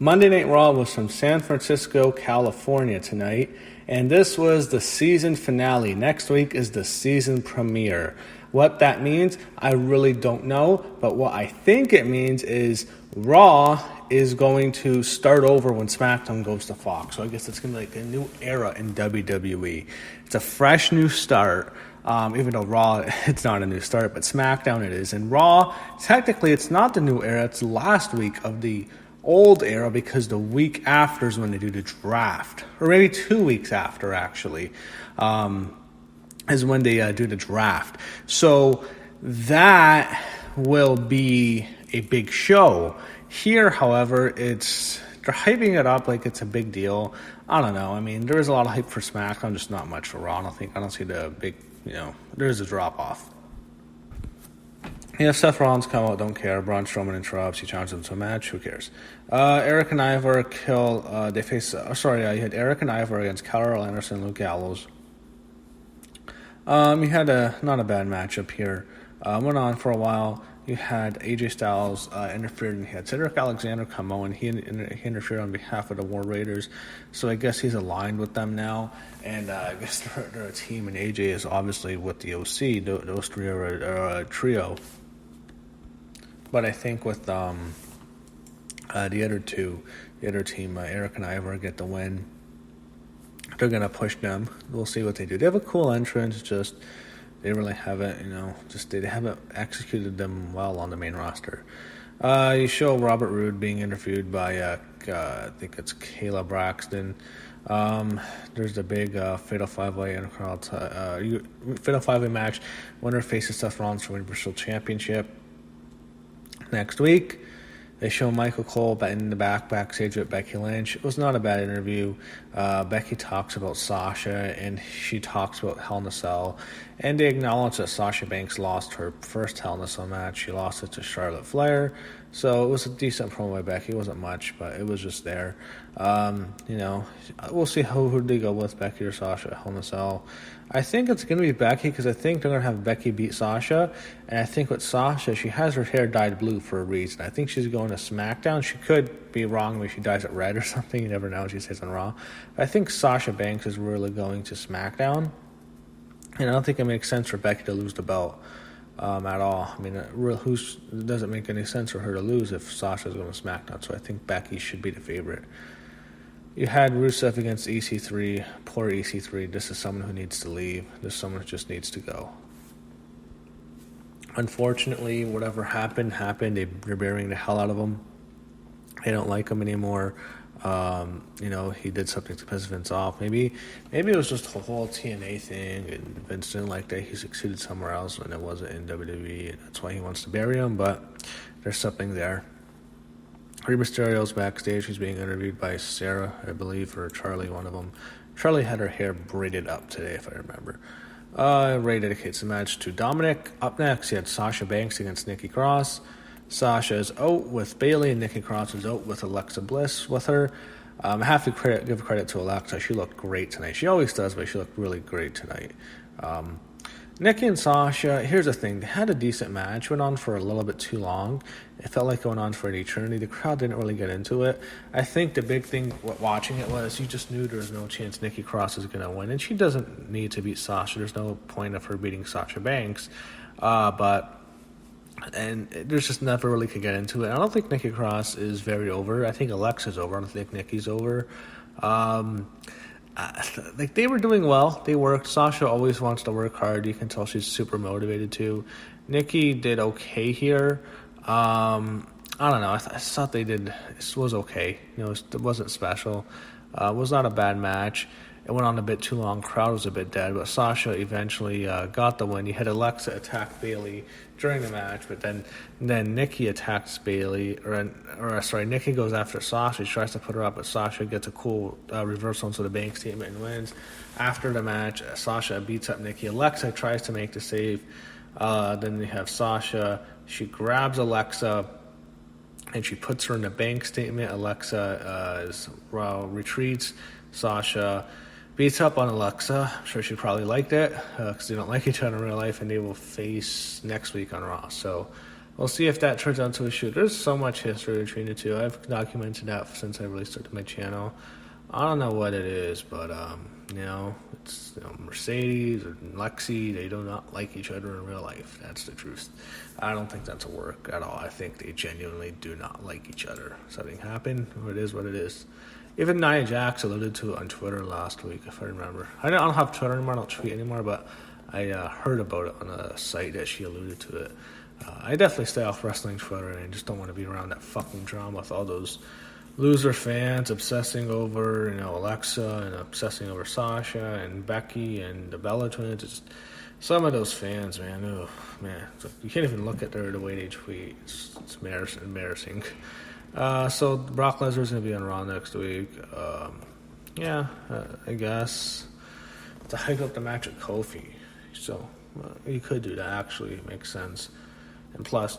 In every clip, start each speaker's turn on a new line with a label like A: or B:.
A: Monday Night Raw was from San Francisco, California tonight, and this was the season finale. Next week is the season premiere. What that means, I really don't know, but what I think it means is Raw is going to start over when SmackDown goes to Fox. So I guess it's going to be like a new era in WWE. It's a fresh new start. Even though Raw, it's not a new start, but SmackDown it is. And Raw, technically, it's not the new era. It's the last week of the old era because the week after is when they do the draft. Or maybe 2 weeks after, actually, is when they do the draft. So that will be a big show. Here, however, they're hyping it up like it's a big deal. I don't know. I mean, there is a lot of hype for SmackDown, just not much for Raw. I don't see the big, there's a drop off. Seth Rollins come out, don't care. Braun Strowman interrupts, he challenges him to a match, who cares? Eric and Ivar you had Eric and Ivar against Carl Anderson and Luke Gallows. You had not a bad matchup here. Went on for a while. You had AJ Styles interfered, and he had Cedric Alexander come on, and he interfered on behalf of the War Raiders. So I guess he's aligned with them now, and I guess they're a team, and AJ is obviously with the OC. Those three are a trio. But I think with the other team, Eric and Ivar get the win. They're going to push them. We'll see what they do. They have a cool entrance, just they really haven't, they haven't executed them well on the main roster. You show Robert Roode being interviewed by, I think it's Kayla Braxton. There's the big Fatal 5-Way Fatal 5-Way match. Winner faces Seth Rollins for Universal Championship next week. They show Michael Cole in the backstage with Becky Lynch. It was not a bad interview. Becky talks about Sasha, and she talks about Hell in a Cell. And they acknowledge that Sasha Banks lost her first Hell in a Cell match. She lost it to Charlotte Flair. So it was a decent promo by Becky. It wasn't much, but it was just there. We'll see who they go with, Becky or Sasha, Hell in a Cell. I think it's going to be Becky because I think they're going to have Becky beat Sasha. And I think with Sasha, she has her hair dyed blue for a reason. I think she's going to SmackDown. She could be wrong when she dyes it red or something. You never know what she says on Raw. But I think Sasha Banks is really going to SmackDown. And I don't think it makes sense for Becky to lose the belt at all. I mean, it doesn't make any sense for her to lose if Sasha's going to SmackDown. So I think Becky should be the favorite. You had Rusev against EC3. Poor EC3. This is someone who needs to leave. This is someone who just needs to go. Unfortunately, whatever happened. They're burying the hell out of him. They don't like him anymore. He did something to piss Vince off. Maybe it was just the whole TNA thing, and Vince didn't like that he succeeded somewhere else and it wasn't in WWE, and that's why he wants to bury him, but there's something there. Rey Mysterio's backstage. He's being interviewed by Sarah, I believe, or Charlie, one of them. Charlie had her hair braided up today, if I remember. Rey dedicates the match to Dominic. Up next, he had Sasha Banks against Nikki Cross. Sasha is out with Bayley, and Nikki Cross is out with Alexa Bliss with her. I have to give credit to Alexa. She looked great tonight. She always does, but she looked really great tonight. Nikki and Sasha, here's the thing. They had a decent match. Went on for a little bit too long. It felt like it went on for an eternity. The crowd didn't really get into it. I think the big thing watching it was you just knew there was no chance Nikki Cross is going to win. And she doesn't need to beat Sasha. There's no point of her beating Sasha Banks. And there's just never really could get into it. I don't think Nikki Cross is very over. I think Alexa's over. I don't think Nikki's over. They were doing well. They worked. Sasha always wants to work hard. You can tell she's super motivated too. Nikki did okay here. I don't know. I thought they did. It was okay. It wasn't special. It was not a bad match. It went on a bit too long. Crowd was a bit dead, but Sasha eventually got the win. You had Alexa attack Bayley during the match, but then Nikki attacks Bayley, Nikki goes after Sasha. She tries to put her up, but Sasha gets a cool reversal into the bank statement and wins. After the match, Sasha beats up Nikki. Alexa tries to make the save. Then they have Sasha. She grabs Alexa, and she puts her in the bank statement. Alexa retreats. Sasha beats up on Alexa. I'm sure she probably liked it because they don't like each other in real life, and they will face next week on Raw. So we'll see if that turns out to a shoot. There's so much history between the two. I've documented that since I released it to my channel. I don't know what it is, but it's Mercedes or Lexi. They do not like each other in real life. That's the truth. I don't think that's a work at all. I think they genuinely do not like each other. Something happened. It is what it is. Even Nia Jax alluded to it on Twitter last week, if I remember. I don't have Twitter anymore. I don't tweet anymore, but I heard about it on a site that she alluded to it. I definitely stay off wrestling Twitter, and I just don't want to be around that fucking drama with all those loser fans obsessing over, Alexa and obsessing over Sasha and Becky and the Bella Twins. It's some of those fans, man. Oh, man. You can't even look at the way they tweet. It's embarrassing. So Brock Lesnar's going to be on Raw next week. I guess. To hype up the match with Kofi. So you could do that, actually. It makes sense. And plus,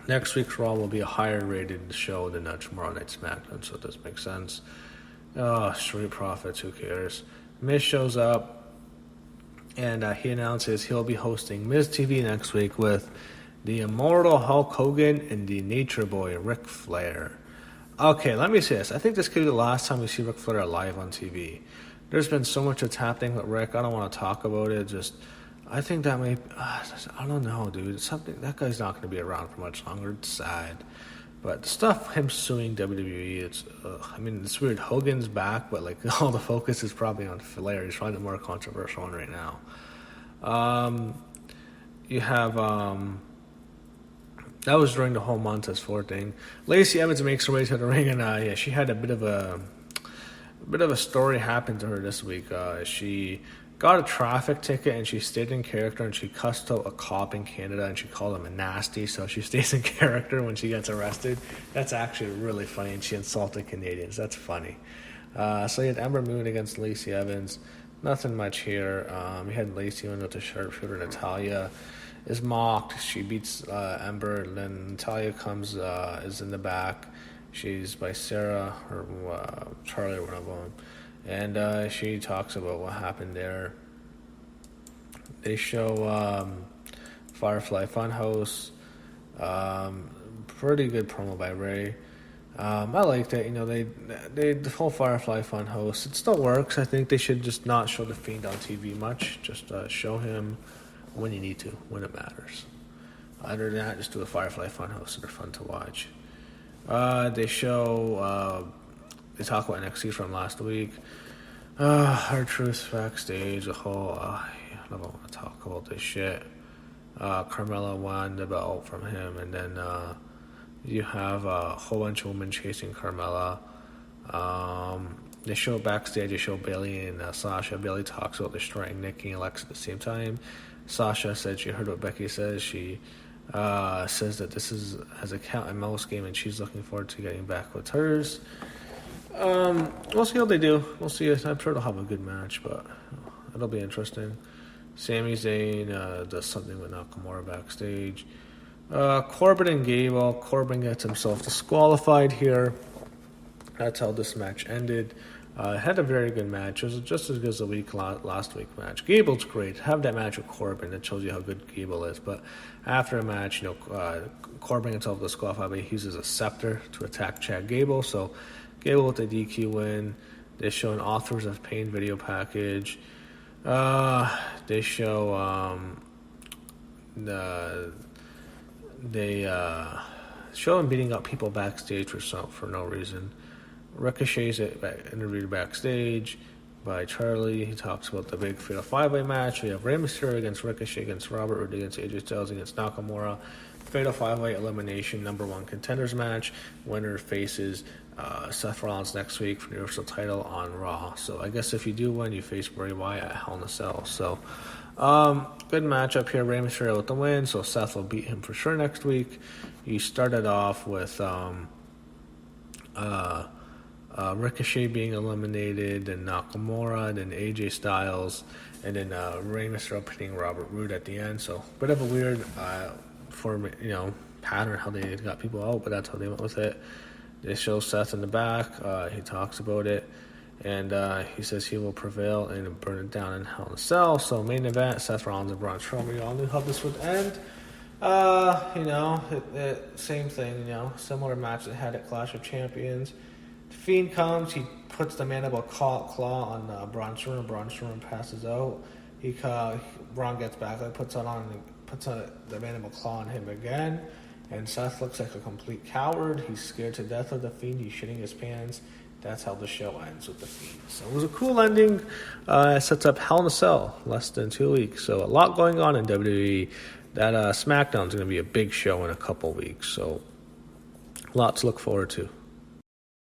A: next week's Raw will be a higher rated show than tomorrow night's SmackDown, so it does make sense. Street Profits, who cares? Miz shows up, and he announces he'll be hosting Miz TV next week with the Immortal Hulk Hogan and the Nature Boy Ric Flair. Okay, let me say this. I think this could be the last time we see Ric Flair live on TV. There's been so much that's happening with Rick. I don't want to talk about it. I think that may... I don't know, dude. That guy's not going to be around for much longer. It's sad. But the stuff, him suing WWE, it's weird. Hogan's back, but all the focus is probably on Flair. He's probably the more controversial one right now. You have... that was during the whole Montez Ford thing. Lacey Evans makes her way to the ring, and she had a bit of a story happen to her this week. She got a traffic ticket, and she stayed in character, and she cussed out a cop in Canada, and she called him a nasty, so she stays in character when she gets arrested. That's actually really funny, and she insulted Canadians. That's funny. So you had Ember Moon against Lacey Evans. Nothing much here. You had Lacey win with the sharpshooter. Natalya is mocked. She beats Ember, and then Natalya is in the back. She's by Sarah or Charlie, one of them. And she talks about what happened there. They show Firefly Funhouse. Pretty good promo by Ray. I liked it. The whole Firefly Funhouse. It still works. I think they should just not show the Fiend on TV much. Just show him when you need to, when it matters. Other than that, just do a Firefly Funhouse. They're fun to watch. They talk about NXT from last week. R-Truth backstage, I don't want to talk about this shit. Carmella won the belt from him, and then you have a whole bunch of women chasing Carmella. They show backstage, they show Bayley and Sasha. Bayley talks about destroying Nikki and Alexa at the same time. Sasha said she heard what Becky says. She says that this has a cat and mouse game, and she's looking forward to getting back with hers. We'll see how they do. We'll see. I'm sure they'll have a good match, but it'll be interesting. Sami Zayn does something with Nakamura backstage. Corbin and Gable. Corbin gets himself disqualified here. That's how this match ended. Had a very good match. It was just as good as the last week match. Gable's great. Have that match with Corbin. That shows you how good Gable is. But after a match, Corbin himself disqualified, but he uses a scepter to attack Chad Gable. So Gable with the DQ win. They show an Authors of Pain video package. They show show him beating up people backstage for no reason. Ricochet's interviewed backstage by Charlie. He talks about the big Fatal 5-Way match. We have Rey Mysterio against Ricochet against Robert Roode against AJ Styles against Nakamura. Fatal 5-Way elimination #1 contenders match. Winner faces Seth Rollins next week for the Universal title on Raw. So I guess if you do win, you face Bray Wyatt at Hell in a Cell. So good matchup here. Rey Mysterio with the win, so Seth will beat him for sure next week. You started off with Ricochet being eliminated, then Nakamura, then AJ Styles, and then Rey Mysterio pinning Robert Roode at the end. So bit of a weird pattern how they got people out, but that's how they went with it. They show Seth in the back. He talks about it, and he says he will prevail and burn it down in Hell in a Cell. So main event, Seth Rollins and Braun Strowman. We all knew how this would end. Same thing, similar match they had at Clash of Champions. The Fiend comes, he puts the mandible claw on Braun Strowman. Braun Strowman passes out. Braun gets back, puts the mandible claw on him again. And Seth looks like a complete coward. He's scared to death of the Fiend. He's shitting his pants. That's how the show ends with the Fiend. So it was a cool ending. It sets up Hell in a Cell, less than 2 weeks. So a lot going on in WWE. That SmackDown is going to be a big show in a couple weeks. So a lot to look forward to.